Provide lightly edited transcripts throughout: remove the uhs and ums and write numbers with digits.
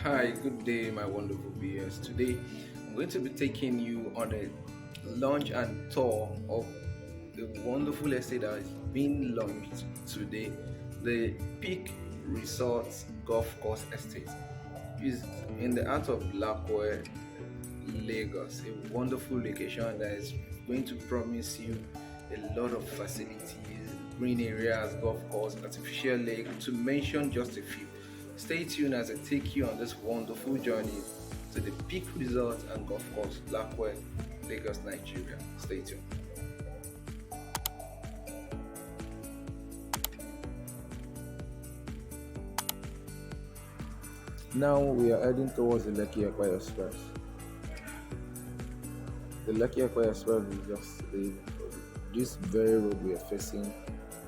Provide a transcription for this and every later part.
Hi, good day, my wonderful viewers. Today, I'm going to be taking you on a launch and tour of the wonderful estate that is being launched today. The Peak Resorts Golf Course Estate is in the heart of Lakowe, Lagos, a wonderful location that is going to promise you a lot of facilities, green areas, golf course, artificial lake, to mention just a few. Stay tuned as I take you on this wonderful journey to the Peak Resort and Golf Course, Lakowe, Lagos, Nigeria. Stay tuned. Now we are heading towards the Lekki Equa Express. The Lekki Equa Express is just this very road we are facing.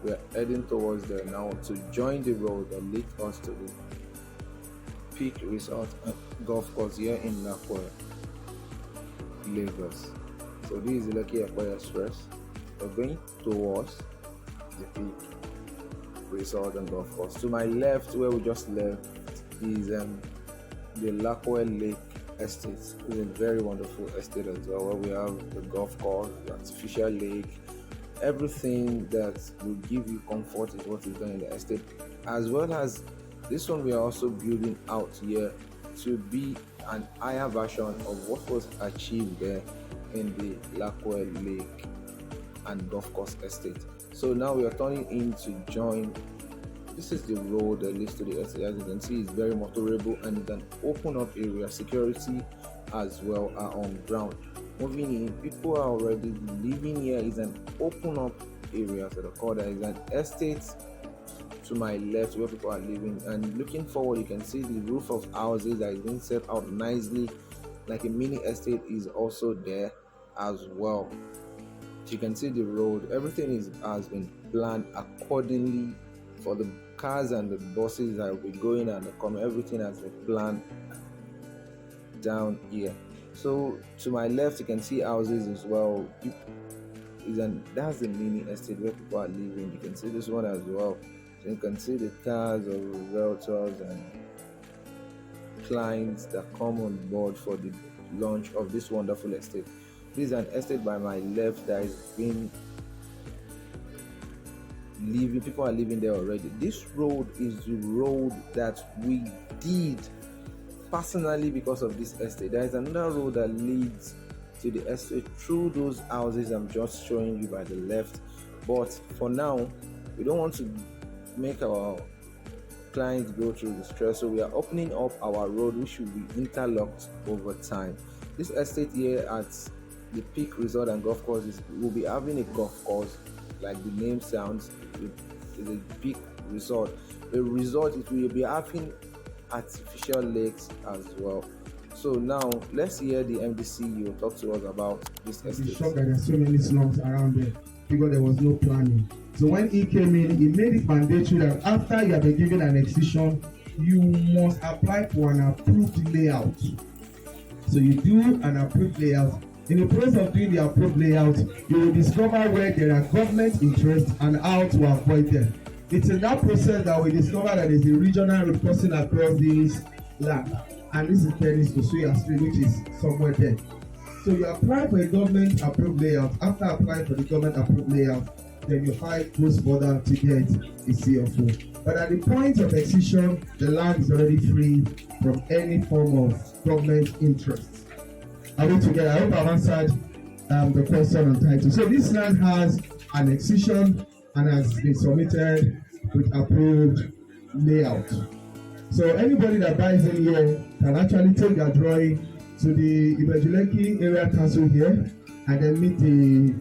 We are heading towards there now to join the road that leads us to the Peak Resort and Golf Course here in Lakowe, Lagos. So this is the Lekki Equa Express. We're going towards the Peak Resort and Golf Course. To my left, where we just left, is the Lakowe Lake Estate. It's a very wonderful estate as well, where we have the golf course, the artificial lake, everything that will give you comfort is what is done in the estate. As well as this one, we are also building out here to be an higher version of what was achieved there in the Lakowe Lake and Golf Course Estate. So now we are turning in to join. This is the road that leads to the estate. As you can see, it's very motorable and it's an open up area. Security as well are on ground. Moving in, people are already living here. Is an open up area. So the core there is an estate to my left where people are living, and looking forward you can see the roof of houses that is being set out nicely like a mini estate is also there as well. So you can see the road, everything has been planned accordingly for the cars and the buses that will be going and coming. Everything has been planned down here. So to my left you can see houses as well. That's the mini estate where people are living. You can see this one as well. So you can see the cars of realtors and clients that come on board for the launch of this wonderful estate. This is an estate by my left that is being living. People are living there already. This road is the road that we did personally because of this estate. There is another road that leads to the estate through those houses I'm just showing you by the left, but for now we don't want to make our clients go through the stress, so we are opening up our road which will be interlocked over time. This estate here at the Peak Resort and Golf Course will be having a golf course, like the name sounds. It's a Peak Resort. The resort, it will be having artificial lakes as well. So now let's hear the MDC talk to us about this estate. It's shocked that there's so many slums around there because there was no planning. So when he came in, he made it mandatory that after you have been given an excision, you must apply for an approved layout. So you do an approved layout. In the process of doing the approved layout, you will discover where there are government interests and how to avoid them. It's in that process that we discover that there's a regional road crossing across this land. And this is Tennis to Suya Street, which is somewhere there. So you apply for a government approved layout. After applying for the government approved layout, then your file goes further to get a CFO. But at the point of excision, the land is already free from any form of government interest. Are we together? I hope I've answered the question on title. So this land has an excision and has been submitted with approved layout. So anybody that buys in here can actually take their drawing to the Ibeju-Lekki area council here and then meet the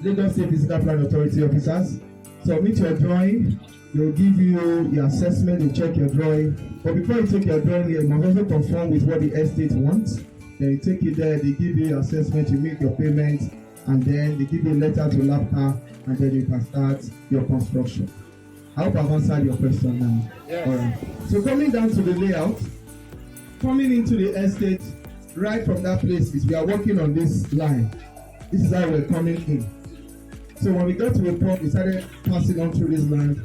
Lagos State Physical Plan Authority officers. Submit your drawing, they'll give you the assessment, you check your drawing. But before you take your drawing here, you must also conform with what the estate wants. Then you take it there, they give you your assessment, you make your payments, and then they give you a letter to LAPCA, and then you can start your construction. I hope I've answered your question now. Yes. All right. So coming down to the layout, coming into the estate, right from that place is we are working on this line. This is how we're coming in. So when we got to a point, we started passing on through this land.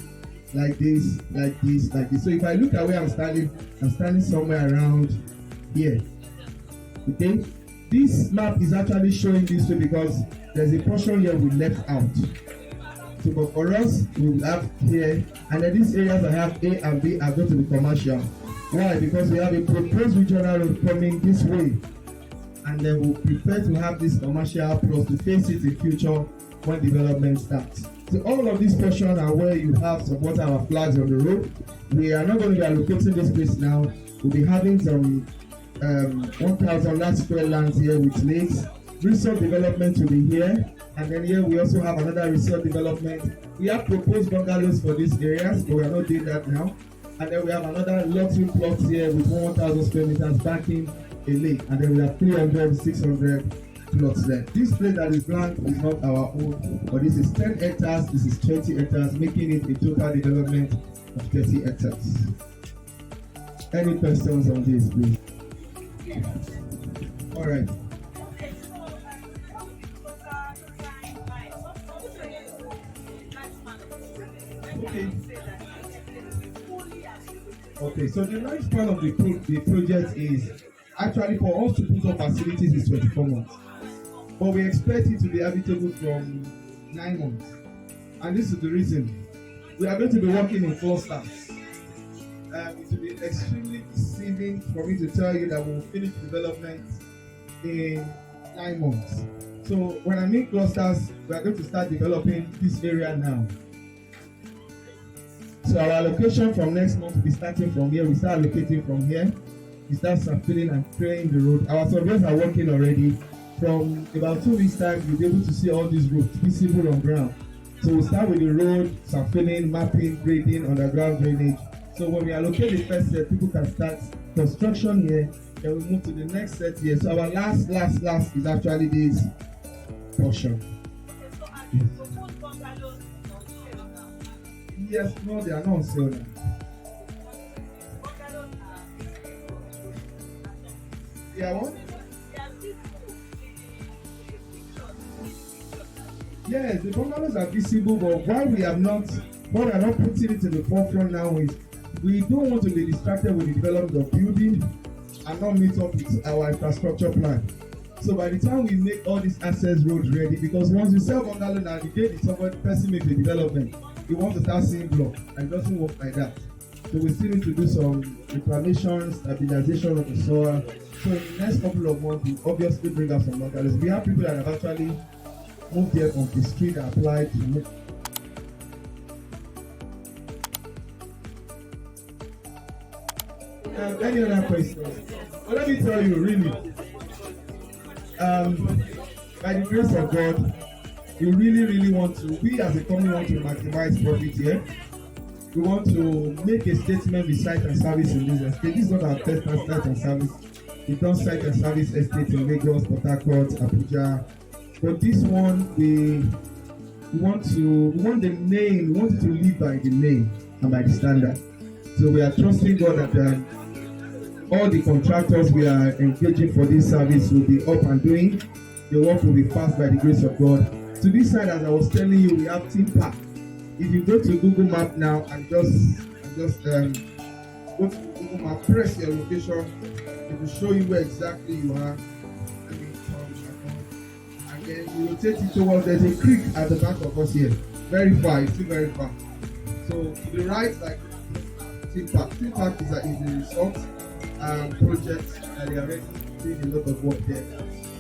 like this, like this, like this. So if I look at where I'm standing somewhere around here. Okay, this map is actually showing this way because there's a portion here we left out. So but for us, we will have here, and then these areas I have A and B are going to be commercial. Why? Because we have a proposed regional road coming this way, and then we'll prefer to have this commercial plus to face it in future when development starts. So all of these portions are where you have some water our flags on the road. We are not going to be allocating this place now. We'll be having some 1,000 large square lands here with lakes. Resort development will be here, and then here we also have another resort development. We have proposed bungalows for these areas, but we are not doing that now. And then we have another lottery plot here with 1,000 square meters backing a lake, and then we have 300, 600 plots there. This place that is blank is not our own, but this is 10 hectares, this is 20 hectares, making it a total development of 30 hectares. Any questions on this, please? All right. Okay, so the lifespan of the project is actually for us to put up facilities is 24 months. But we expect it to be habitable from 9 months. And this is the reason. We are going to be working in clusters. It will be extremely deceiving for me to tell you that we will finish development in 9 months. So when I mean clusters, we are going to start developing this area now. So our allocation from next month will be starting from here. We start allocating from here. We start filling and clearing the road. Our surveyors are working already. From about 2 weeks time, you'll be able to see all these roads visible on ground. So we'll start with the road, filling, mapping, grading, underground drainage. So when we allocate the first set, people can start construction here. Then we move to the next set here. So our last is actually this portion. Yes, no, they are not on sale now. Yeah, what? Yes, the bungalows are visible, but why we are not putting it in the forefront now is we don't want to be distracted with the development of building and not meet up with our infrastructure plan. So by the time we make all these access roads ready, because once you sell bungalow now, the day the person makes the development, you want to start seeing block, and it doesn't work like that. So we still need to do some reclamation, stabilization of the soil. So in the next couple of months, we obviously bring up some bungalows. We have people that have actually moved there from the street and applied to move. Any other questions? Well, let me tell you, really, by the grace of God, we really want to, we as a company want to maximize profit here. We want to make a statement with site and service in this estate. This is not our first site and service. We've done site and service estate in Lagos, Port Harcourt, Abuja. But this one, we want the name, we want it to live by the name and by the standard. So we are trusting God that all the contractors we are engaging for this service will be up and doing. The work will be fast by the grace of God. To this side, as I was telling you, we have Team Park. If you go to Google Map now and just go to Google Map, press your location, it will show you where exactly you are. And then you rotate it towards, there's a creek at the back of us here. Very far, it's still very far. So to the right, like Team Park. Team Park is a resort project, and they are already doing a lot of work there.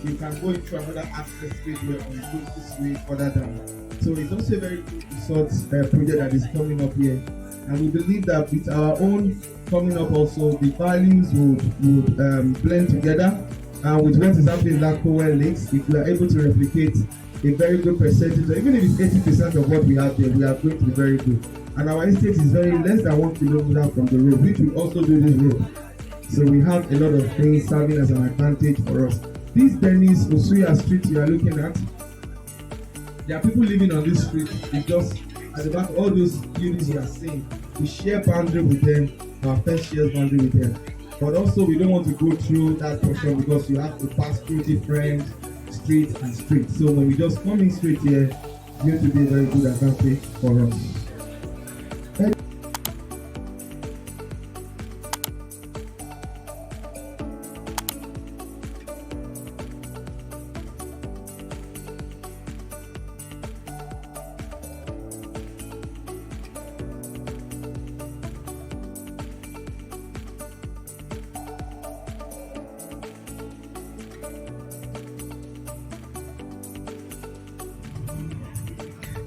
You can go into another access way where you go this way further down. So it's also a very good resort project that is coming up here. And we believe that with our own coming up also, the values would blend together. And with what is happening in Lakowe Lagos, if we are able to replicate a very good percentage, or even if it's 80% of what we have there, we are going to be very good. And our estate is very less than 1 kilometer from the road, which will also do this road. So we have a lot of things serving as an advantage for us. This Dennis Osuya street you are looking at, there are people living on this street. It's just at the back, all those units you are seeing, we share boundary with them, our first shares boundary with them. But also we don't want to go through that portion because you have to pass through different streets and streets. So when we just come in straight here, it's going to be a very good advantage for us.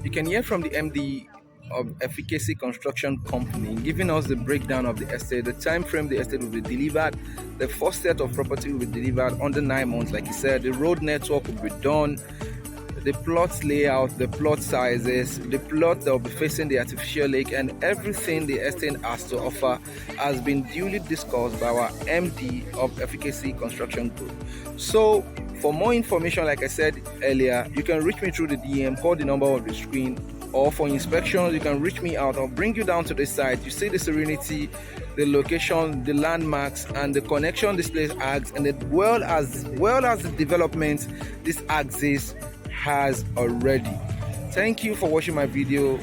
You can hear from the MD of Efficacy Construction Company, giving us the breakdown of the estate, the time frame the estate will be delivered. The first set of property will be delivered under 9 months, like he said. The road network will be done, the plot layout, the plot sizes, the plot that will be facing the artificial lake, and everything the estate has to offer has been duly discussed by our MD of Efficacy Construction Group. So for more information, like I said earlier, you can reach me through the DM, call the number on the screen, or for inspections you can reach me out. I'll bring you down to the site. You see the serenity, the location, the landmarks, and the connection this place has, and as well as the development this axis has already. Thank you for watching my video.